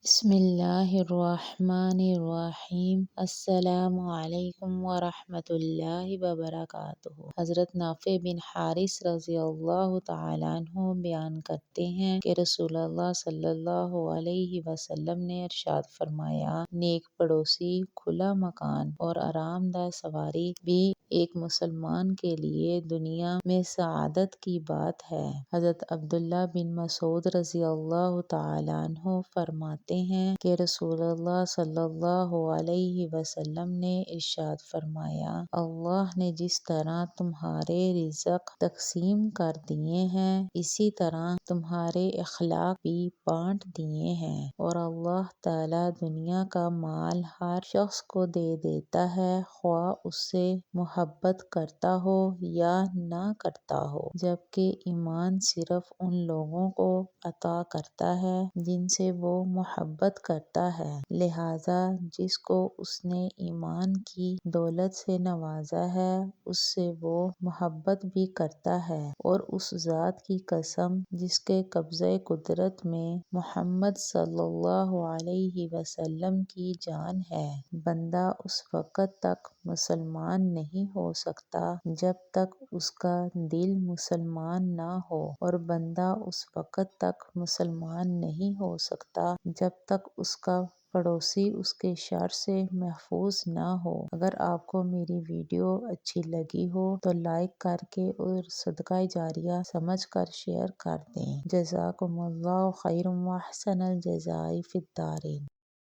بسم اللہ الرحمن الرحیم۔ السلام علیکم ورحمۃ اللہ وبرکاتہ۔ حضرت نافع بن حارث رضی اللہ تعالیٰ عنہ بیان کرتے ہیں کہ رسول اللہ صلی اللہ علیہ وسلم نے ارشاد فرمایا، نیک پڑوسی، کھلا مکان اور آرام دہ سواری بھی ایک مسلمان کے لیے دنیا میں سعادت کی بات ہے۔ حضرت عبداللہ بن مسعود رضی اللہ تعالیٰ عنہ فرماتے ہیں کہ رسول اللہ صلی اللہ علیہ وسلم نے ارشاد فرمایا، اللہ نے جس طرح تمہارے رزق تقسیم کر دیے ہیں، اسی طرح تمہارے اخلاق بھی بانٹ دیے ہیں، اور اللہ تعالیٰ دنیا کا مال ہر شخص کو دے دیتا ہے، خواہ اس سے محبت کرتا ہو یا نہ کرتا ہو، جبکہ ایمان صرف ان لوگوں کو عطا کرتا ہے جن سے وہ محبت کرتا ہے، لہذا جس کو اس نے ایمان کی دولت سے نوازا ہے اس سے وہ محبت بھی کرتا ہے، اور اس ذات کی قسم جس کے قبضۂ قدرت میں محمد صلی اللہ علیہ وسلم کی جان ہے، بندہ اس وقت تک مسلمان نہیں ہو سکتا جب تک اس کا دل مسلمان نہ ہو، اور بندہ اس وقت تک مسلمان نہیں ہو سکتا جب تک اس کا پڑوسی اس کے شر سے محفوظ نہ ہو۔ اگر آپ کو میری ویڈیو اچھی لگی ہو تو لائک کرکے اور صدقہ جاریہ سمجھ کر شیئر کر دیں۔ جزاکم اللہ خیر و احسن الجزاء فی الدارین۔